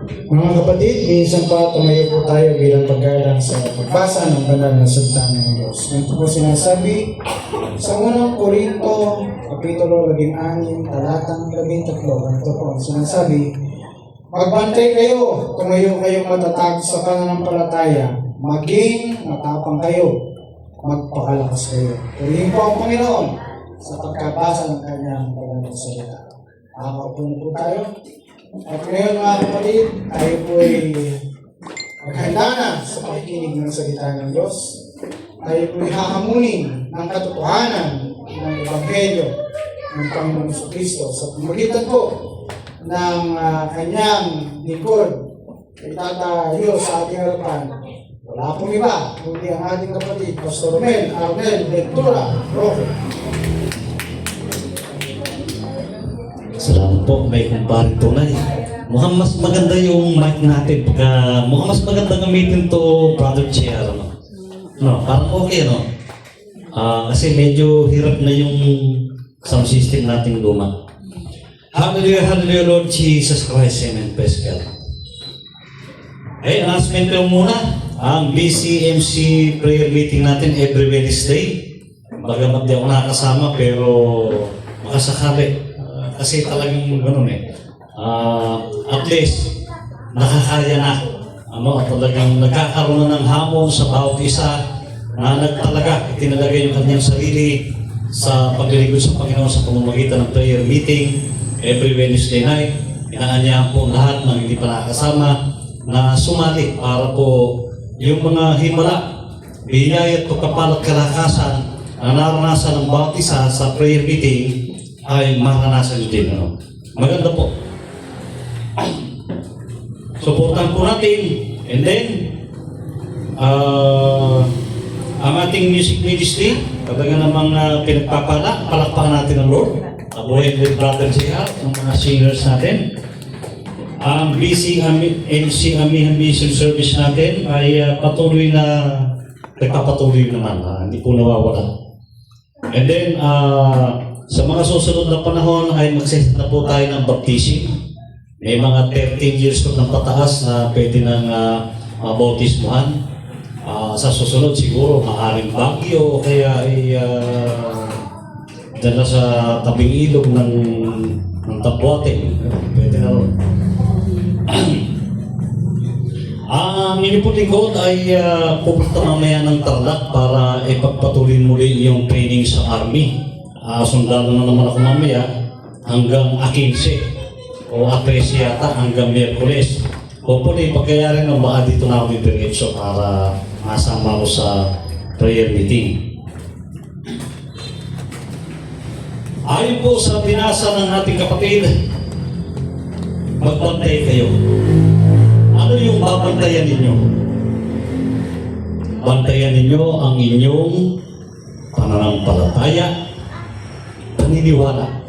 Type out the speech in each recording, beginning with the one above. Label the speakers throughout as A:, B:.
A: Mga kapatid, minsan pa tumayo po tayo bilang paggalang sa pagbasa ng banal na salita ng Diyos. Ito po sinasabi sa unang Korinto, Kapitulo 16, talatang 13. Ito po ang sinasabi, magbantay kayo, tumayo kayong matatag sa pananampalataya, maging matapang kayo, magpakalakas kayo. Purihin po ang Panginoon sa pagkabasa ng kanyang banal na salita. Nakakaupo po tayo. At ngayon mga kapatid, tayo po ay maghanda na sa pakikinig ng salita ng Diyos. Tayo po ay hahamunin ng katotohanan ng Ebanghelyo ng Panginoon Kristo sa pamagitan po ng kanyang lingkod. Itatayo sa ating harapan. Wala pong iba, kundi ang ating kapatid, Pastor Romel Arnel Ventura Roque.
B: Salamat po, may kumparing tunay. Mukhang mas maganda yung mic natin pagka mukhang mas maganda gamitin to Brother JR. No, parang okay, no? Kasi medyo hirap na yung sound system nating luma. Hallelujah, hallelujah, Lord Jesus Christ, amen, praise God. Announcement ko muna, ang BCMC prayer meeting natin every Wednesday. Bagamat di ako nakakasama, pero makasakali. Kasi talagang gano'n at least nakakaya na. Talagang nagkakaroon na ng hamon sa bawat isa na nagtalaga, itinalagay yung kanyang sarili sa paglilingkod sa Panginoon sa pamamagitan ng prayer meeting every Wednesday night. Inaanyahan po lahat ng hindi pa nakakasama na sumali para po yung mga himala, biyaya at pagkapalat kalakasan na naranasan ng bawat isa sa prayer meeting ay maranasan din. Maganda po. Supportan po natin. And then, ang ating music ministry, talaga namang pinagpapala, palakpakan natin ang Lord. Abuhin with Brother JR, ang mga singers natin. Ang BCMC Amihan Mission Service natin ay patuloy na nagpapatuloy naman. Hindi po nawawala. And then, sa mga susunod na panahon ay mag-set na po tayo ng baptism. May mga 13 years ko ng pataas na pwede nang mabautismuhan. Sa susunod siguro maaaring Baguio o kaya ay dala sa tabing ilog ng Tabuate. Pwede na rin. Ang iniputingkod ay pupunta mamaya ng Tarlac para ipagpatuloy muli yung training sa Army. Sundalo na naman ako mamaya hanggang 15 o 13 yata hanggang Miyerkules. Hopefully, pagkayari na baka dito na ako diretso para masama ko sa prayer meeting. Ayon po sa binasa ng ating kapatid, magbantay kayo. Ano yung babantayan ninyo? Bantayan ninyo ang inyong pananampalataya, paniniwala.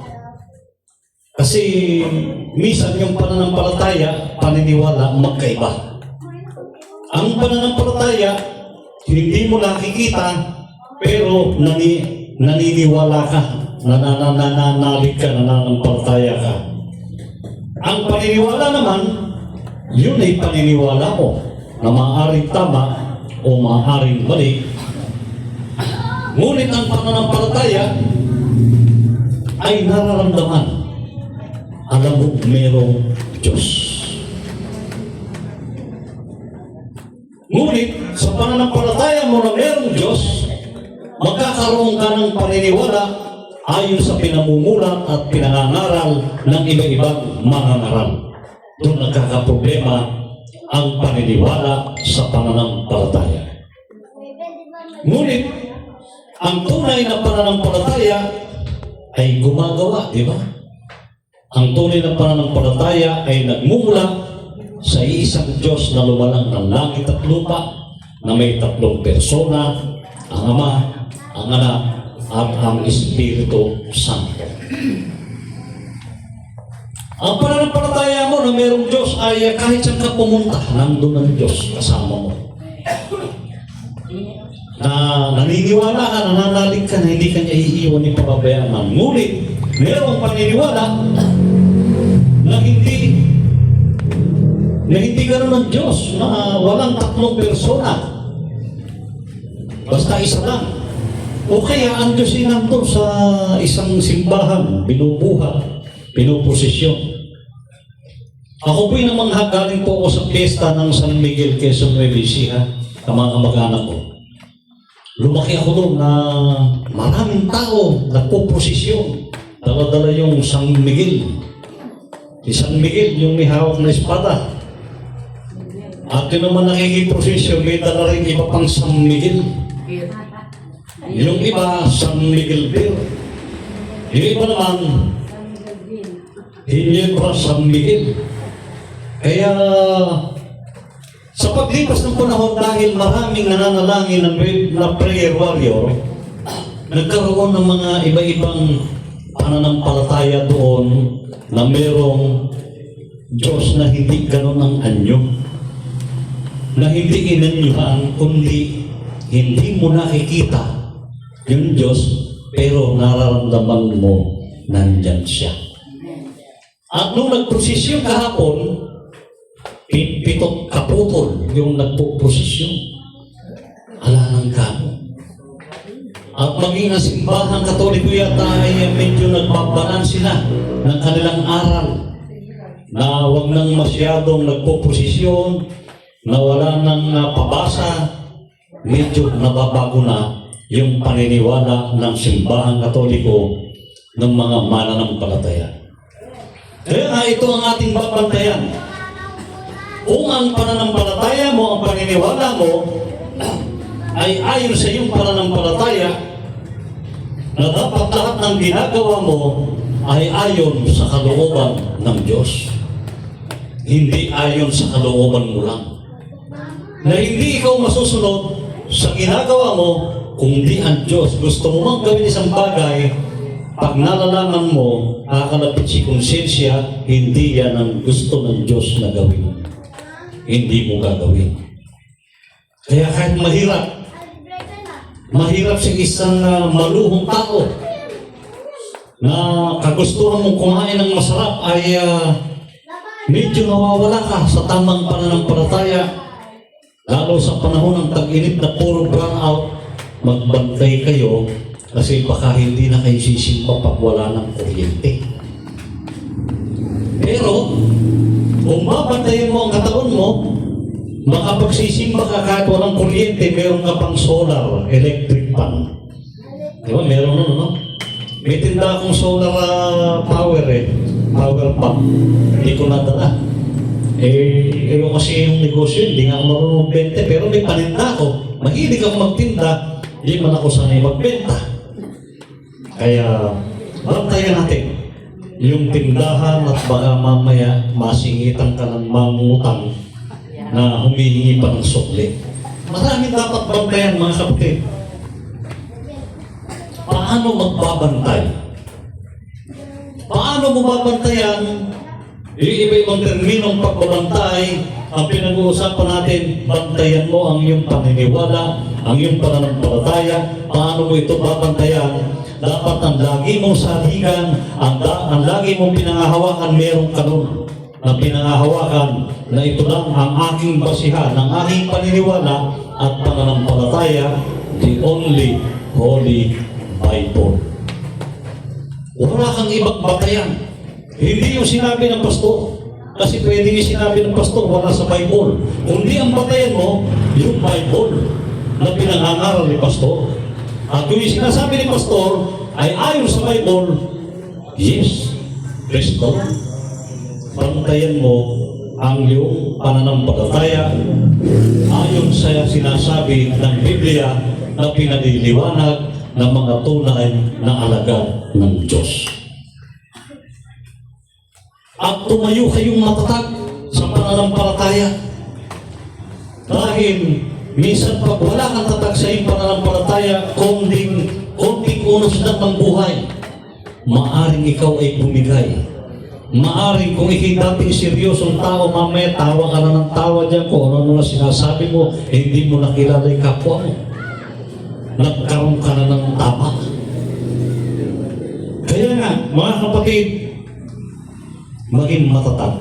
B: Kasi minsan yung pananampalataya, paniniwala, magkaiba. Ang pananampalataya, hindi mo nakikita, pero naniniwala ka, nananalig ka, nananampalataya ka. Ang paniniwala naman, yun ay paniniwala mo na maaaring tama o maaaring mali. Ngunit ang pananampalataya ay nararamdaman. Alam mo, merong Diyos. Ngunit, sa pananampalataya mo na merong Diyos, magkakaroon ka ng paniniwala ayon sa pinamumulat at pinangangaral ng iba-ibang mga ngaral. Doon nagkakaproblema ang paniniwala sa pananampalataya. Ngunit, ang tunay na pananampalataya ay gumagawa, di ba? Ang tunay na pananampalataya ay nagmumula sa isang Diyos na lumalang ng langit at lupa, na may tatlong persona, ang Ama, ang Anak, at ang Espiritu Santo. Ang pananampalataya mo na mayroong Diyos ay kahit saan ka pumunta, nandun ang Diyos kasama mo. Na naniniwala ka, nananalig ka na hindi ka niya iiwan ni pababayaan man. Ngunit, mayroong paniniwala na hindi na hindi ganun ang Diyos, na walang tatlong persona. Basta isa lang. O kaya ang Diyos ay nandun sa isang simbahan, binubuhat, pinuposisyon. Ako po'y namang galing po ako sa piyesta ng San Miguel, Quezon Nueva Ecija, sa mga kamag-anak ko. Lumaki ako doon na maraming tao nagpo-posisyon. Dala-dala yung San Miguel. Si San Miguel, yung may hawak na espada. At yun naman nakikiprosesyon, may dala rin iba pang San Miguel. Yung iba, San Miguel Beer. Yung iba naman, Ginebra San Miguel. Kaya, sa paglipas ng panahon dahil maraming nananalangin na prayer warrior, nagkaroon ng mga iba-ibang pananampalataya doon na merong Diyos na hindi ganon ang anyo. Na hindi inanyuhan, kundi hindi mo nakikita yung Diyos, pero nararamdaman mo nandyan siya. At nung nagprosesyon kahapon, pitong kaputol yung nagpo-prosesyon. Ala ng kamo. At maging ang simbahan Katoliko yata ay medyo nagbabalansin na ng kanilang aral na wag nang masyadong nagpo-prosesyon, na wala nang pabasa, medyo nababago na yung paniniwala ng simbahan Katoliko ng mga mananampalataya. Kaya ito ang ating babantayan. Kung ang pananampalataya mo, ang paniniwala mo, ay ayon sa iyong pananampalataya, na dapat lahat ng ginagawa mo ay ayon sa kalooban ng Diyos. Hindi ayon sa kalooban mo lang. Na hindi ikaw masusunod sa ginagawa mo, kundi ang Diyos. Gusto mo mang gawin isang bagay, pag nalalaman mo, kakalapit si konsensya, hindi yan ang gusto ng Diyos na gawin. Hindi mo gagawin. Kaya kahit mahirap sa isang maluhong tao na kagustuhan mong kumain ng masarap ay medyo nawawala ka sa tamang pananampalataya, lalo sa panahon ng tag-init na puro brownout. Magbantay kayo kasi baka hindi na kayo sisimpa pag wala ng kuryente. Pero kung mabantayan mo ang katawan mo, makapagsisimba ka kahit walang kuryente, meron ka pang solar, electric pan. Di ba? Meron nun, no? May tinda akong solar power power pump. Hindi ko nadala. Pero kasi yung negosyo, hindi nga ako marunong magbenta, pero may paninda ako. Mahilig ako magtinda, hindi man ako sanay magbenta. Kaya, bantayan natin yung tindahan at baka mamaya masingitan ka ng mangutang na humihingi pa ng sukli. Maraming dapat bantayan, mga kapatid. Paano magbabantay? Paano mo babantayan? Yung iba-ibang terminong pagbabantay, ang pinag-uusapan natin, bantayan mo ang iyong paniniwala, ang iyong pananampalataya. Paano mo ito babantayan? Dapat ang lagi mong saligan, ang lagi mong pinangahawakan, merong kanun na pinangahawakan na ito lang ang aking basihan, ang aking paniniwala at pananampalataya, the only Holy Bible. Wala kang ibang batayan. Hindi yung sinabi ng pastor. Kasi pwede yung sinabi ng pastor, wala sa Bible. Kundi ang batayan mo, yung Bible na pinangangaral ni pastor. At kung yung sinasabi ni pastor ay ayon sa Bible, yes, praise God. Bantayan mo ang iyong pananampalataya ayon sa sinasabi ng Biblia na pinaliliwanag ng mga tunay na alagad ng Diyos. At tumayo kayong matatag sa pananampalataya. Dahil minsan pag wala kang tatag sa iyong pananampalataya, konting unos lang ng buhay, maaring ikaw ay bumigay. Maaring kung ikay dating seryosong tao, mamaya tawa ka na ng tawa dyan kung ano na sinasabi mo, hindi mo nakilala yung kapwa mo. Nagkaroon ka na ng tama. Kaya nga, mga kapatid, maging matatag.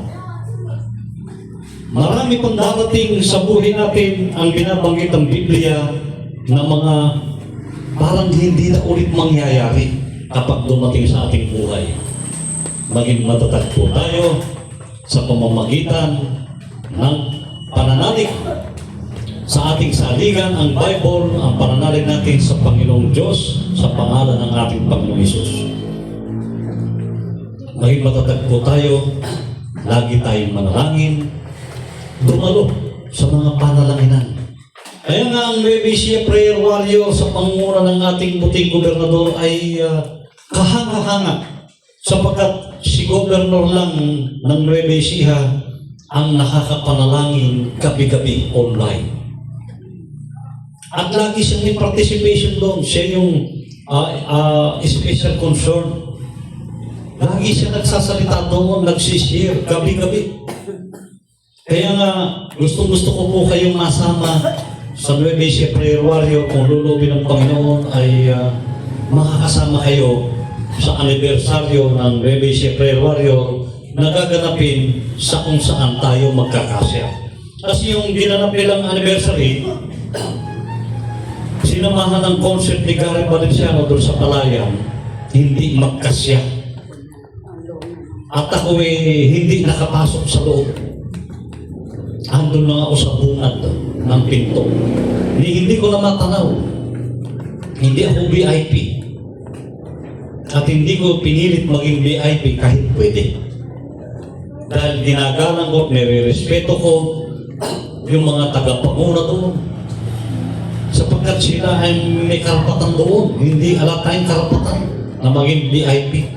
B: Marami pang darating sa buhay natin ang binabanggit ng Biblia na mga parang hindi na ulit mangyayari kapag dumating sa ating buhay. Maging matatag po tayo sa pamamagitan ng pananalig sa ating saligan, ang Bible, ang pananalig natin sa Panginoong Diyos, sa pangalan ng ating Panginoong Hesus. Maging matatag po tayo, lagi tayong manalangin, dumalo sa mga panalanginan. Kaya nga ang Nuevesia Prayer Warrior sa pangunguna ng ating puting gobernador ay kahanga-hanga sapagkat si gobernador lang ng Nuevesia ang nakakapanalangin gabi-gabi online. At lagi siyang may participation doon. Siya yung special concern. Lagi siya nagsasalita doon, nagsishare gabi-gabi. Kaya nga, gustong-gusto ko po kayong masama sa Nuevesia Prayer Warrior. Kung lulubin ng Panginoon ay makakasama kayo sa anibersaryo ng Nuevesia Prayer Warrior na gaganapin sa kung saan tayo magkakasya. Kasi yung ginanap nilang anniversary, sinamahan ng concert ni Gary Valenciano doon sa Palayan, hindi magkasya. At ako hindi nakapasok sa loob. Andun lang ako sa bungad ng pinto. Hindi ko na matanaw. Hindi ako VIP. At hindi ko pinilit maging VIP kahit pwede. Dahil ginagalang ko, nire-respeto ko yung mga tagapanguna doon. Sapagkat sila ay may karapatan doon. Hindi ala tayong karapatan na maging VIP.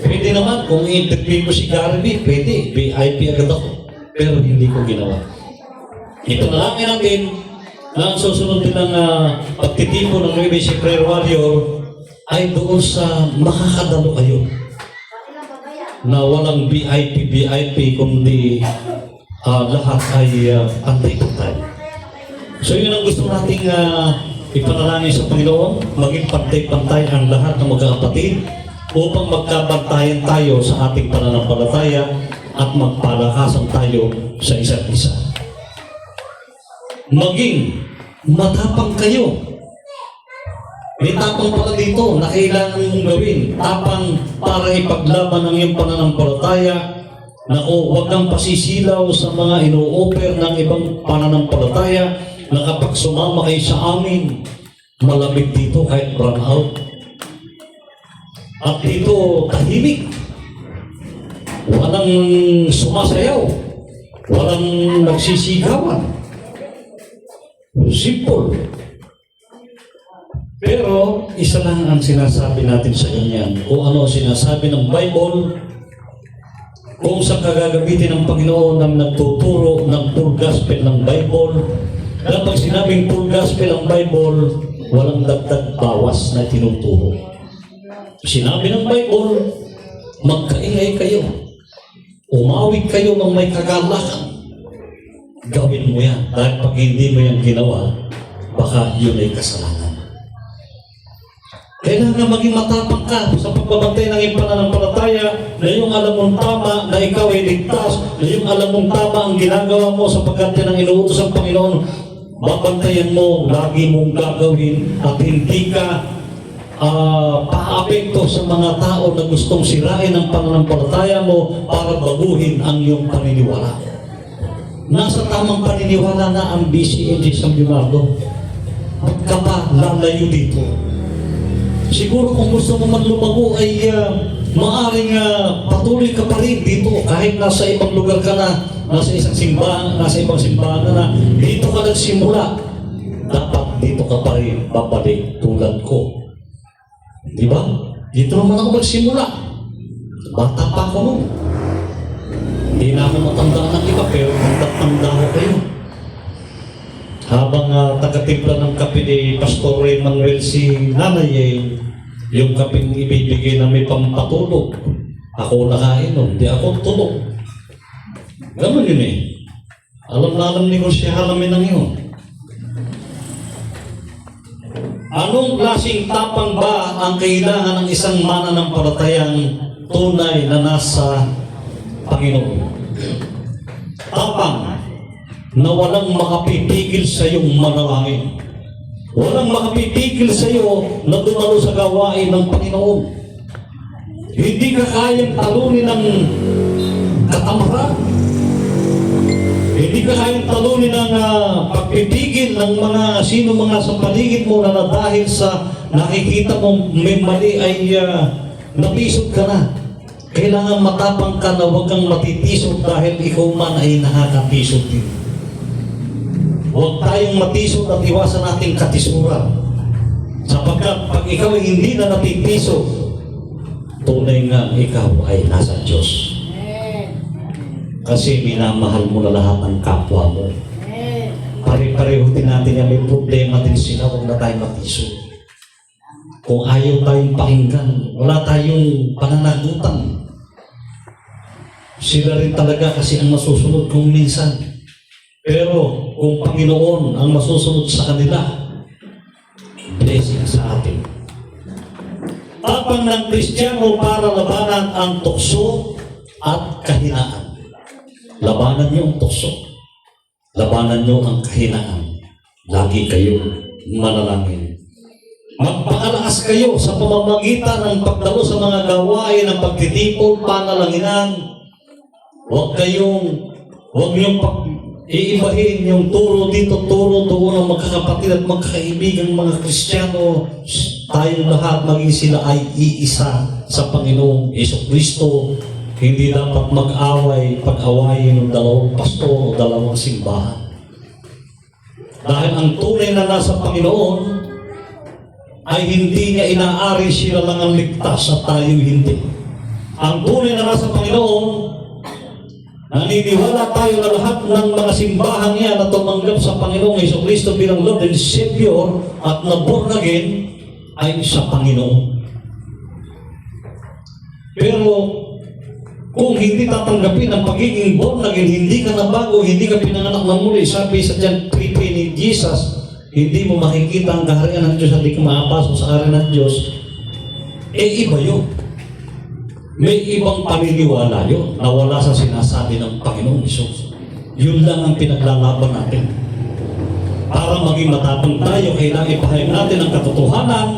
B: Pwede naman, kung i-interview mo si Gary B, pwede. VIP agad ako. Pero hindi ko ginawa. Ito na lang natin na ang susunod din ng pagtitipo ng Nuevesia Prayer Warrior ay doon sa makakadalo kayo na walang VIP, kundi lahat ay pantay-pantay. So yun ang gusto nating ipanalangin sa Panginoon, maging pantay-pantay ang lahat ng magkakapatid upang magkabantayan tayo sa ating pananampalataya at magpalakasan tayo sa isa't isa. Maging matapang kayo. May tapang pala dito na kailangan mong gawin. Tapang para ipaglaban ang iyong pananampalataya. Naku, huwag kang pasisilaw sa mga ino-offer ng ibang pananampalataya na kapag sumama kayo sa amin, malamig dito kahit brown out. At dito, tahimik. Walang sumasayaw. Walang nagsisigawan. Simple. Pero, isa lang ang sinasabi natin sa ganyan. Kung ano sinasabi ng Bible, kung sa kagagamitin ng Panginoon ng nagtuturo ng full gospel ng Bible, kapag sinabing full gospel ng Bible, walang dagdag bawas na tinuturo. Sinabi ng Bible, magkaingay kayo. Umawig kayo ng may kagalakan. Gawin mo yan. Dahil pag hindi mo yan ginawa, baka yun ay kasalanan. Kailangan maging matapang ka sa pagbabantay ng iyong pananampalataya na yung alam mong tama na ikaw ay ligtas, na yung alam mong tama ang ginagawa mo sapagkat yan ang inuutos ng Panginoon. Babantayan mo, lagi mong gagawin at hindi ka paapekto sa mga tao na gustong sirain ang pananampalataya mo para baguhin ang iyong paniniwala. Nasa tamang paniniwala na ang BCMG San Leonardo. Ba't ka pa lalayo dito? Siguro kung gusto mo man lumago ay maaaring patuloy ka pa rin dito kahit nasa ibang lugar ka na, nasa isang simbahan, nasa ibang simbahan na dito ka nagsimula. Dapat dito ka pa rin babalik tulad ko. Di ba? Dito naman ako magsimula. Bata pa ako nun. Hindi na ako matandaan ng iba, pero matanda ko kayo. Habang taga-timpla ng kape ni Pastor Manuel si Nanay, yung kapeng ibibigay na may pampatulog. Ako nakain nun, di ako tulog. Ganun yun eh. Alam na alam ni Jose Halamin ng yun. Anong klaseng tapang ba ang kailangan ng isang mananampalatayang tunay na nasa Panginoon? Tapang na walang makapipigil sa iyong manalangin. Walang makapipigil sa iyo na dumalo sa gawain ng Panginoon. Hindi ka kayang talunin ng katamaran. Hindi ka kayang talunin ng pagpipigil ng mga sa paligid mo na dahil sa nakikita mo may mali ay natisod ka na. Kailangan matapang ka na huwag kang matitisod dahil ikaw man ay nakakatisod din. Huwag tayong matisod at iwasan nating katisura. Sapagkat pag ikaw ay hindi na natitisod, tunay nga ikaw ay nasa Diyos. Kasi minamahal mo na lahat ng kapwa mo. Pare-pareho din natin yan, may problema din sila, huwag na tayo matisod. Kung ayaw tayong pakinggan, wala tayong pananagutan. Sila rin talaga kasi ang masusunod kung minsan. Pero kung Panginoon ang masusunod sa kanila, blessing sa atin. Tapang ng Kristiyano para labanan ang tukso at kahinaan. Labanan niyo ang tukso. Labanan niyo ang kahinaan. Lagi kayo manalangin. Magpakalakas kayo sa pamamagitan ng pagdalo sa mga gawain ng pagtitipon, panalanginan. Huwag niyong iibahin yung turo dito, turo doon ng magkakapatid at magkakaibigan mga Kristiyano. Tayong lahat, maging sila ay iisa sa Panginoong Jesucristo. Hindi dapat mag-away, pag-awayin ng dalawang pastor o dalawang simbahan. Dahil ang tunay na nasa Panginoon ay hindi niya inaari sila lang ang ligtas at tayo hindi. Ang tunay na nasa Panginoon, naniniwala tayo na lahat ng mga simbahan niya na tumanggap sa Panginoong Jesucristo bilang Lord and Savior at na born again ay sa Panginoon. Pero kung hindi tatanggapin ang pagiging born again, hindi ka nabago, hindi ka pinanganak ng muli, sabi sa John 3:3 ni Jesus, hindi mo makikita ang kaharian ng Diyos, hindi ka makapasok sa kaharian ng Diyos, iba yun. May ibang paniniwala yun na wala sa sinasabi ng Panginoong Hesus. Yun lang ang pinaglalaban natin. Para maging matapang tayo, kailangan ipahayag natin ang katotohanan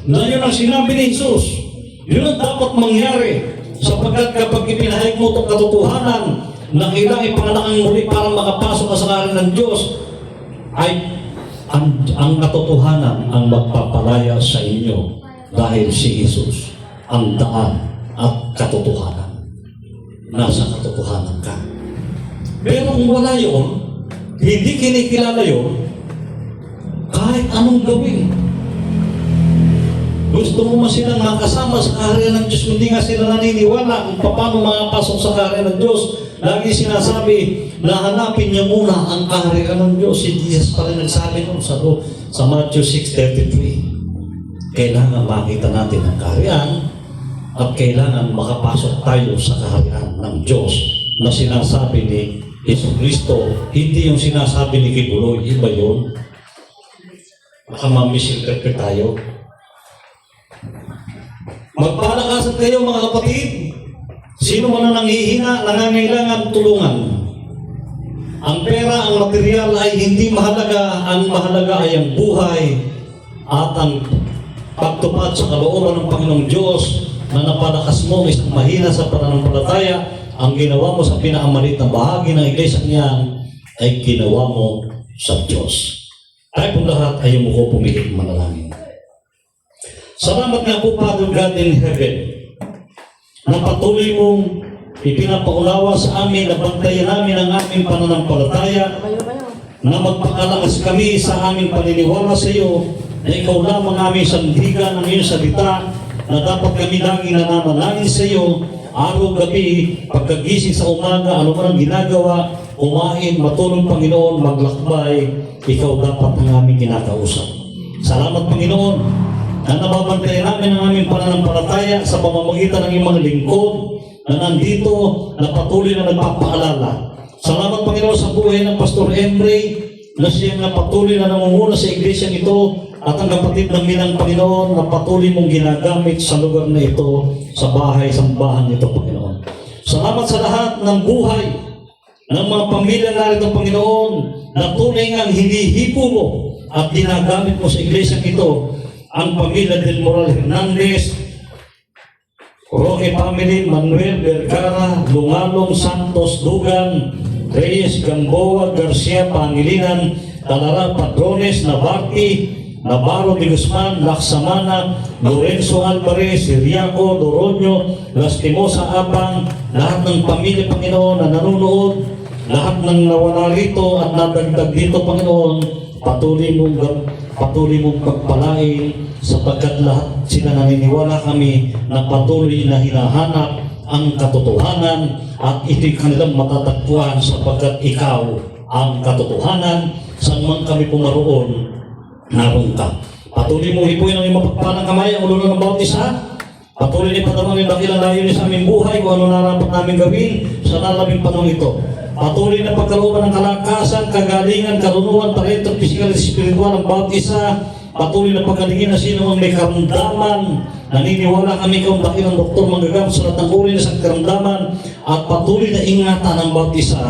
B: na yun ang sinabi ni Hesus. Yun ang dapat mangyari. Sapagkat kapag ipinahayag mo itong katotohanan na kailangan ipanganak ang muli para makapasok ka sa kaharian ng Diyos, ay ang katotohanan ang magpapalaya sa inyo dahil si Hesus ang daan at katotohanan. Nasa katotohanan ka. Pero kung wala yun, hindi kinikilala yun, kahit anong gawin. Gusto mo man silang makasama sa kaharian ng Diyos, hindi nga sila naniniwala kung paano makapasok sa kaharian ng Diyos. Lagi sinasabi na hanapin niyo muna ang kaharian ng Diyos. Si Jesus pa rin nagsabi nun sa Matthew 6:33. Kailangan makita natin ang kaharian at kailangan makapasok tayo sa kaharian ng Diyos na sinasabi ni Jesucristo. Hindi yung sinasabi ni Kibuloy, iba yun. Baka ma-misinterpret tayo. Magpalakasan kayo mga kapatid. Sino man ang nanghihina, nangangailangan tulungan. Ang pera, ang material ay hindi mahalaga. Ang mahalaga ay ang buhay at ang pagtupad sa kalooban ng Panginoong Diyos na napalakas mo isang mahina sa pananampalataya. Ang ginawa mo sa pinakamalit na bahagi ng iglesia niyan ay ginawa mo sa Diyos. Tayo po lahat ay mo ko pumilit manalangin. Salamat nga po, Father God in heaven, na patuloy mong ipinapaunawa sa amin na bantayan namin ang aming pananampalataya, na magpakalakas kami sa aming paniniwala sa iyo, na ikaw lamang aming sandigan ng iyong salita, na dapat kami lagi nananalangin sa iyo, araw-gabi, pagkagising sa umaga, ano man ang ginagawa, kumain, matulog Panginoon, maglakbay, ikaw dapat ang aming kinakausap. Salamat Panginoon, na nababantayan namin ang aming pananampalataya sa pamamagitan ng iyong mga lingkod na nandito na patuloy na nagpapaalala. Salamat Panginoon sa buhay ng Pastor Henry na siya nga patuloy na namumuna sa iglesia ito at ang kapatid ng minang Panginoon na patuloy mong ginagamit sa lugar na ito, sa bahay, sambahan nito Panginoon. Salamat sa lahat ng buhay ng mga pamilya narito, Panginoon, na tunay ngang hinihipo mo at ginagamit mo sa iglesia ito, ang pamilya Del Moral Hernandez, Roque family, Manuel Vergara, Lungalong, Santos, Dugan, Reyes, Gamboa, Garcia, Pangilinan, Talara, Padrones, Navarti, Navarro de Guzman, Laksamana, Lorenzo Alvarez, Siriaco, Doronyo, Lastimosa, Abang, lahat ng pamilya, Panginoon, na nanonood, lahat ng nawala rito at nadagdag dito, Panginoon, patuloy mong pagpalain sapagkat lahat sila naniniwala kami na patuloy na hinahanap ang katotohanan at ito'y kanilang matatagpuan sapagkat ikaw ang katotohanan. Saan man kami pumaroon, naroon ka. Patuloy mong hipuin ang iyong mapagpalang kamay ang ulo ng bawat isa. Patuloy na ipadaman yung dakilang layunin sa aming buhay kung ano narapat namin gawin sa lalabing panahon ito. Patuloy na pagkalooban ng kalakasan, kagalingan, karunungan, talento, pisikal at spiritual ng bawat isa. Patuloy na pagkalingin na sino ang may karamdaman. Naniniwala kami kung dakilang doktor manggagamot sa lahat ng uri ng karamdaman. At patuloy na ingatan ang bawat isa.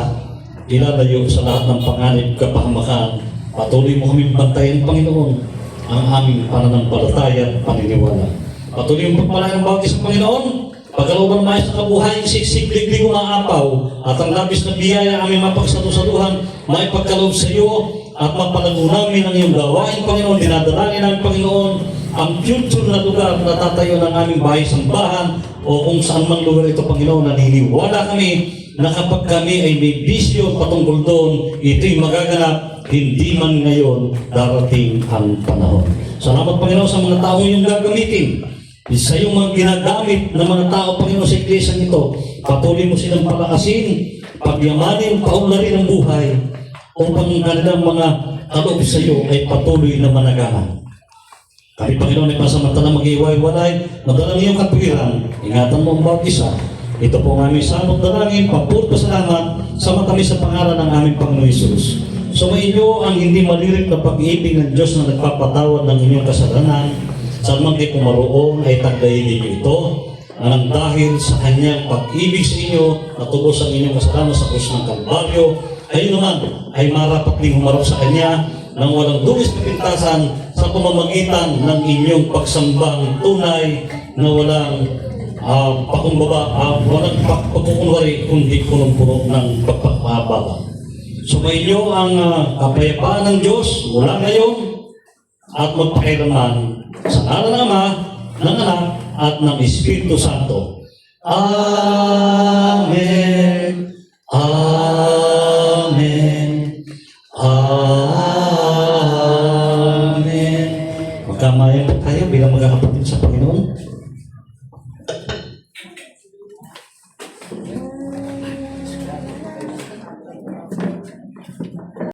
B: Ilalayo sa lahat ng panganib, kapahamakan. Patuloy mo kami bantayan, Panginoon, ang aming pananampalataya at paniniwala. Patuloy mo pagpalain ng bawat isang Panginoon. Pagkalooban ng maayos na kabuhay, siksik, liglig, umaapaw, at ang labis na biyaya aming mapagsalusaluhan, maipagkaloob sa iyo, at mapalago namin ang iyong gawain, Panginoon. Dinadalangin namin, Panginoon, ang future na lugar na tatayo ng aming bahay sambahan, o kung saan mang lugar ito, Panginoon, naniniwala kami na kapag kami ay may bisyo patungkol doon, ito'y magaganap, hindi man ngayon darating ang panahon. Salamat, Panginoon, sa mga taong iyong gagamitin. Sa iyong mga ginagamit ng mga tao, Panginoon, sa iglesia nito, patuloy mo silang palakasin, pagyamanin, paunlarin ang buhay, upang ang kanilang mga kaloob sa iyo ay patuloy na managaman. Kami, Panginoon, ay pasamantalang mag-iwalay, madalang iyong katwiran, ingatan mo ang bawat isa. Ito po ang aming samot dalangin, papur pasalamat sa matamis sa pangalan ng aming Panginoon Hesus. Sumainyo ang hindi malirik na pag-ibig ng Diyos na nagpapatawad ng inyong kasalanan. Saan man kayo pumaroon ay tagdayin ninyo ito, ang dahil sa kanyang pag-ibig sa inyo na tubos ang inyong kasalanan sa krus ng Kalbaryo, kayo naman ay marapat ding humarap sa kanya ng walang dungis na pintasan sa pamamagitan ng inyong pagsambang tunay na walang walang pagkukunwari kundi punong-puno ng pagpapahaba. Sumainyo ang kapayapaan ng Diyos mula ngayon at magpakailanman sa ngalan ng Ama, ng Anak, at ng Espiritu Santo. Amen. Amen. Amen. Magkamayan po tayo bilang magkakapatid sa